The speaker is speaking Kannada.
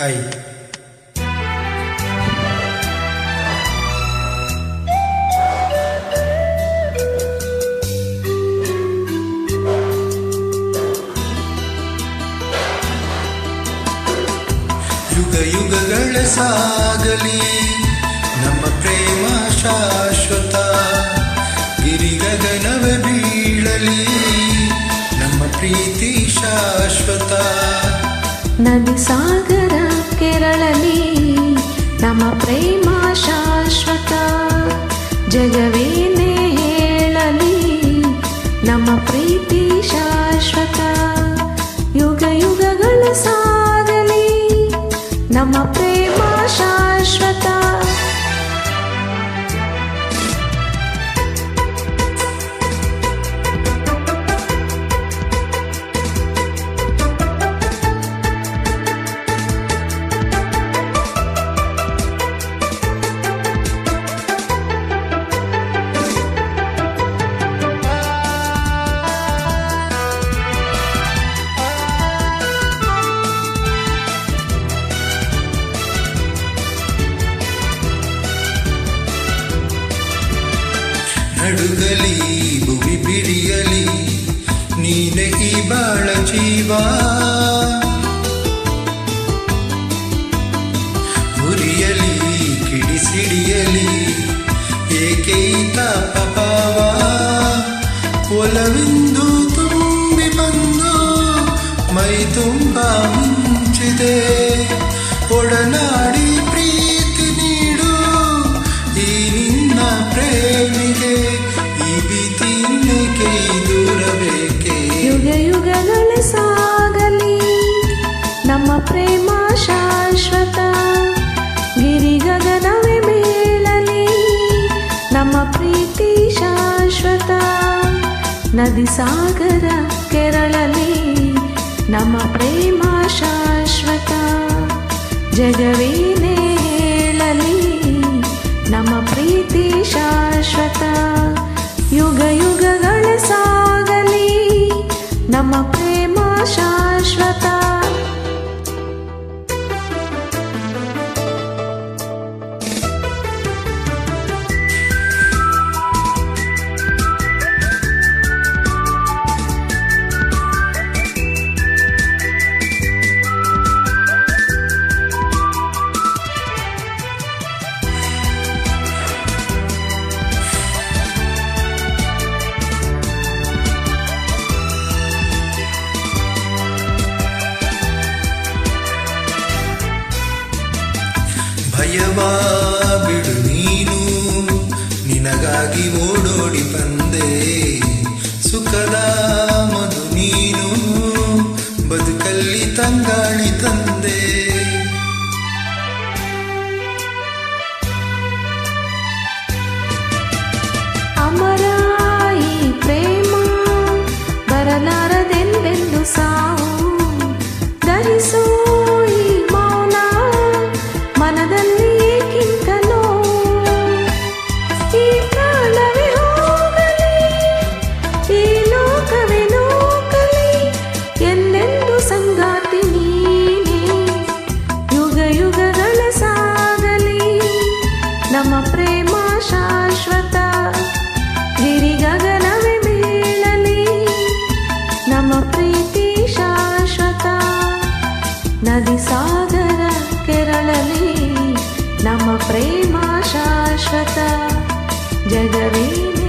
ಐ ಯುಗ ಯುಗಗಳ ಸಾಗಲಿ ನಮ್ಮ ಪ್ರೇಮ ಶಾಶ್ವತ, ಗಿರಿಗಗನವೇ ಬೀಳಲಿ ನಮ್ಮ ಪ್ರೀತಿ ಶಾಶ್ವತ. ನದಿ ಸಾಗರ ಕೆರಳಲಿ ನಮ್ಮ ಪ್ರೇಮ ಶಾಶ್ವತ, ಜಗವೇನೇ ಹೇಳಲಿ ನಮ್ಮ ಪ್ರೀತಿ ಶಾಶ್ವತ. ಯುಗ ಯುಗಗಳ ಸಾಗಲಿ ನಮ್ಮ ಪ್ರೇಮ ಶಾಶ್ವತ. ನಡುಗಲಿ ಭುವಿ ಬಿಡಿಯಲಿ ನೀನೆ ಈ ಬಾಳ ಜೀವ, ಹುರಿಯಲಿ ಕಿಡಿಸಿಡಿಯಲಿ ಏಕೆ ತಾಪಭಾವ, ಒಲವಿಂದು ತುಂಬಿ ಬಂದು ಮೈ ತುಂಬ ಮುಂಚಿದೆ. ಒಡನಾಡಿ ಪ್ರೀತಿ ನೀಡು ಈ ನಿನ್ನ ಪ್ರೇಮಿಗೆ, ಈ ಭೀತಿಗೆ ದೂರಬೇಕೆ. ಯುಗ ಯುಗಗಳ ಸಾಗಲಿ ನಮ್ಮ ಪ್ರೇಮ ಶಾಶ್ವತ, ಗಿರಿಗಗನವೇ ಮೇಳಲಿ ನಮ್ಮ ಪ್ರೀತಿ ಶಾಶ್ವತ. ನದಿ ಸಾಗರ ಕೆರಳಲಿ ನಮ್ಮ ಪ್ರೇಮ ಶಾಶ್ವತ, ಜಗವೇನೇ ಹೇಳಲಿ ನಮ್ಮ ಪ್ರೀತಿ ಶಾಶ್ವತ. ಯುಗ ಯುಗಗಳ ಸಾಗಲಿ ನಮ್ಮ ಪ್ರೇಮ ಶಾಶ್ವತ. ಭಯವ ಬಿಡು ನೀನು, ನಿನಗಾಗಿ ಓಡೋಡಿ ಬಂದೆ. ಸುಖದ ಮಧು ನೀನು, ಬದುಕಲ್ಲಿ ತಂಗಾಳಿ ತಂದೆ. ಅಮರ ಈ ಪ್ರೇಮ ಬರಲಾರದೆಂದೆಂದು ಸಾವು, ಧರಿಸೋ ಈ ಮೌನ ಮನದಲ್ಲಿ ಏಕಿಂತ ನೋವು. ಈ ಪ್ರಾಣವೇ ಹೋಗಲಿ, ಈ ಲೋಕವೇ ನೂಕಲಿ, ಎಂದೆಂದು ಸಂಗಾತಿ ನೀನೇ. ಯುಗ ಯುಗಗಳ ಸಾಗಲಿ ನಮ್ಮ ಪ್ರೇಮ ಶಾಶ್ವತ, ಗಿರಿಗಗನವೇ ಬೀಳಲಿ ನಮ್ಮ ಪ್ರೀತಿ ಶಾಶ್ವತ. ನದಿ ಸಾಗರ ಕೆರಳಲಿ ನಮ್ಮ ಪ್ರೇಮ ಶಾಶ್ವತ, ಜಗವೇನೇ